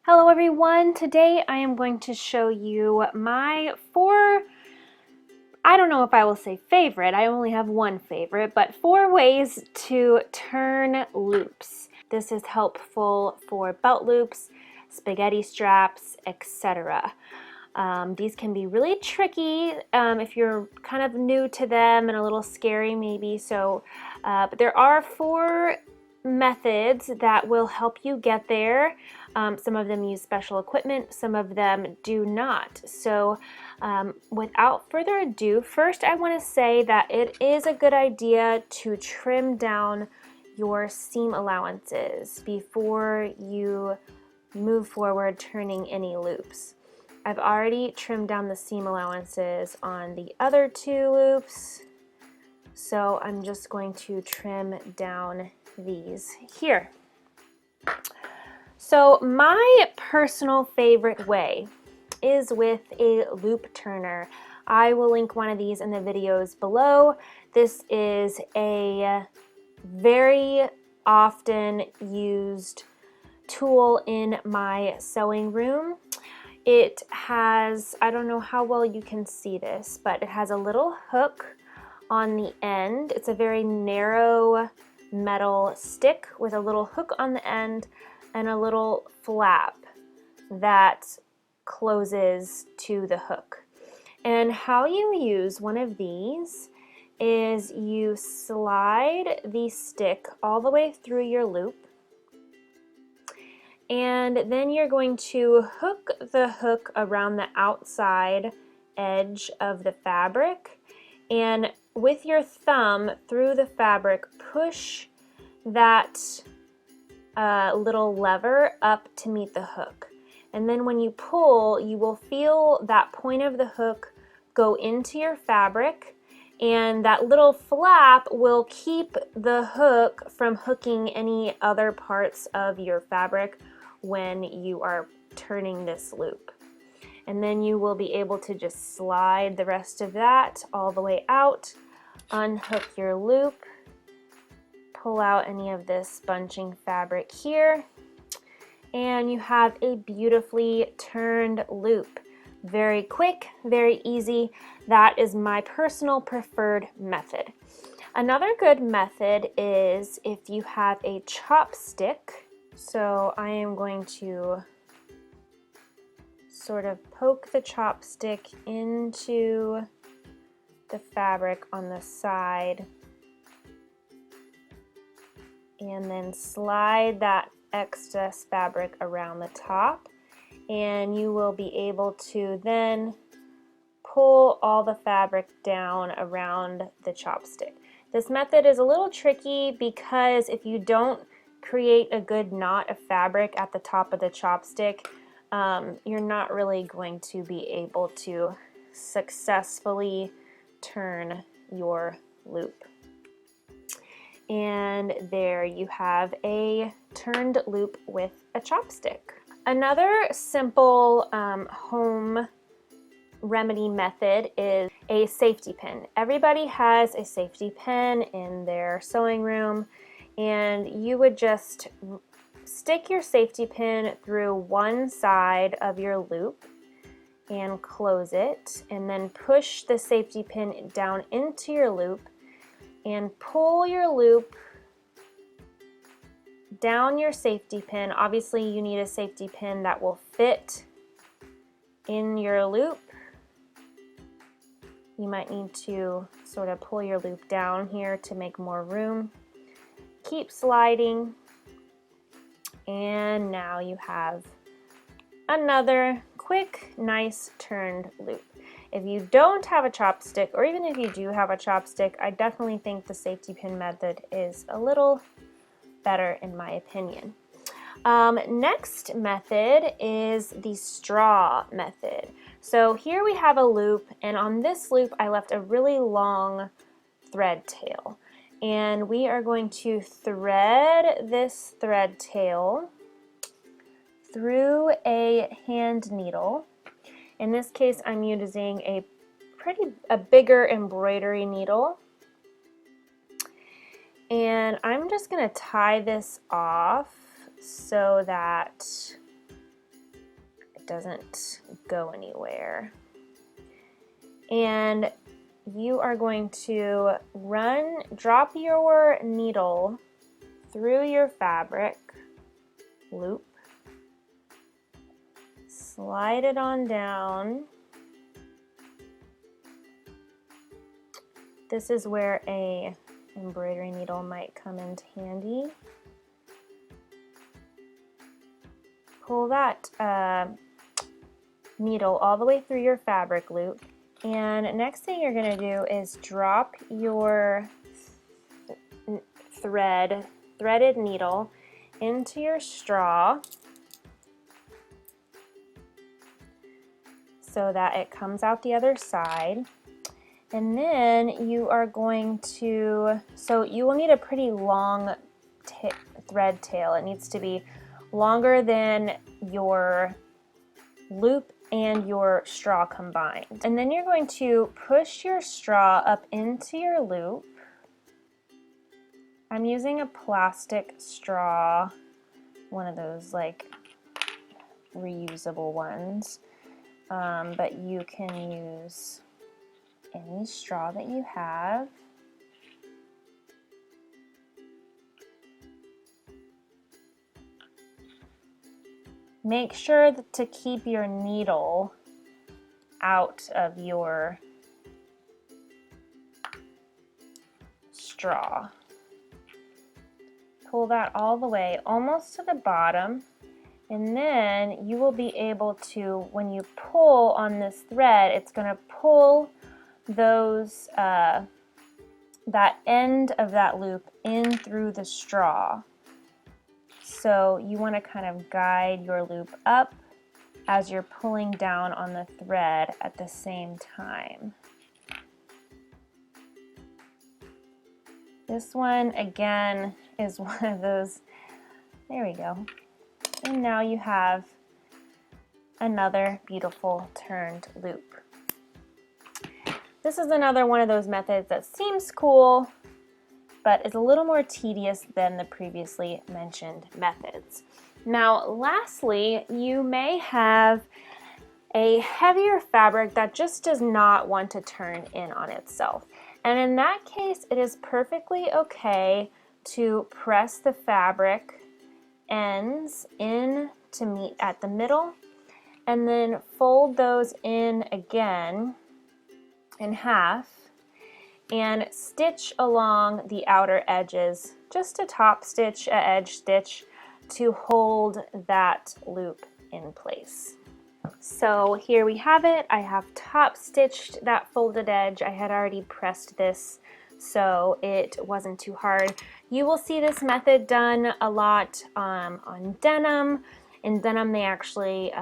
Hello everyone, today I am going to show you my I don't know if I will say favorite, I only have one favorite, but 4 ways to turn loops. This is helpful for belt loops, spaghetti straps, etc. These can be really tricky if you're kind of new to them and a little scary maybe, but there are 4 methods that will help you get there. Some of them use special equipment, some of them do not. So without further ado, first I want to say that it is a good idea to trim down your seam allowances before you move forward turning any loops. I've already trimmed down the seam allowances on the other 2 loops, so I'm just going to trim down these here. So my personal favorite way is with a loop turner. I will link one of these in the videos below. This is a very often used tool in my sewing room. It has, I don't know how well you can see this, but it has a little hook on the end. It's a very narrow metal stick with a little hook on the end and a little flap that closes to the hook. And how you use one of these is you slide the stick all the way through your loop, and then you're going to hook the hook around the outside edge of the fabric, and with your thumb through the fabric push that little lever up to meet the hook. And then when you pull, you will feel that point of the hook go into your fabric, and that little flap will keep the hook from hooking any other parts of your fabric when you are turning this loop. And then you will be able to just slide the rest of that all the way out, unhook your loop, pull out any of this bunching fabric here, and you have a beautifully turned loop. Very quick, very easy. That is my personal preferred method. Another good method is if you have a chopstick. So I am going to sort of poke the chopstick into the fabric on the side and then slide that excess fabric around the top, and you will be able to then pull all the fabric down around the chopstick. This method is a little tricky because if you don't create a good knot of fabric at the top of the chopstick, you're not really going to be able to successfully turn your loop. And there you have a turned loop with a chopstick. Another simple home remedy method is a safety pin. Everybody has a safety pin in their sewing room, and you would just stick your safety pin through one side of your loop and close it, and then push the safety pin down into your loop and pull your loop down your safety pin. Obviously you need a safety pin that will fit in your loop. You might need to sort of pull your loop down here to make more room. Keep sliding, and now you have another quick, nice turned loop. If you don't have a chopstick, or even if you do have a chopstick, I definitely think the safety pin method is a little better in my opinion. Next method is the straw method. So here we have a loop, and on this loop I left a really long thread tail. And we are going to thread this thread tail through a hand needle. In this case, I'm using a bigger embroidery needle. And I'm just going to tie this off so that doesn't go anywhere. And you are going to drop your needle through your fabric loop, slide it on down. This is where a embroidery needle might come into handy. Pull that needle all the way through your fabric loop, and next thing you're going to do is drop your threaded needle into your straw so that it comes out the other side. And then you are going to, so you will need a pretty long thread tail. It needs to be longer than your loop and your straw combined. And then you're going to push your straw up into your loop. I'm using a plastic straw, one of those like reusable ones, but you can use any straw that you have. Make sure to keep your needle out of your straw. Pull that all the way almost to the bottom, and then you will be able to, when you pull on this thread, it's going to pull those that end of that loop in through the straw. So you want to kind of guide your loop up as you're pulling down on the thread at the same time. This one again is one of those, there we go. And now you have another beautiful turned loop. This is another one of those methods that seems cool, but is a little more tedious than the previously mentioned methods. Now, lastly, you may have a heavier fabric that just does not want to turn in on itself. And in that case, it is perfectly okay to press the fabric ends in to meet at the middle, and then fold those in again in half and stitch along the outer edges, just a top stitch, a edge stitch, to hold that loop in place. So here we have it. I have top stitched that folded edge. I had already pressed this, so it wasn't too hard. You will see this method done a lot on denim. In denim, they actually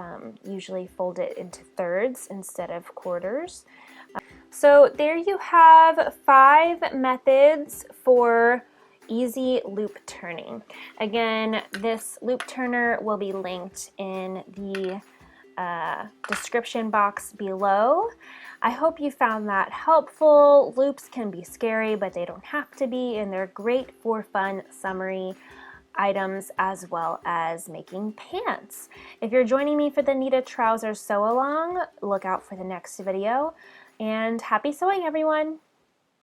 usually fold it into thirds instead of quarters. So there you have 5 methods for easy loop turning. Again, this loop turner will be linked in the description box below. I hope you found that helpful. Loops can be scary, but they don't have to be, and they're great for fun summary items as well as making pants. If you're joining me for the Nita Trousers Sew Along, look out for the next video, and happy sewing, everyone!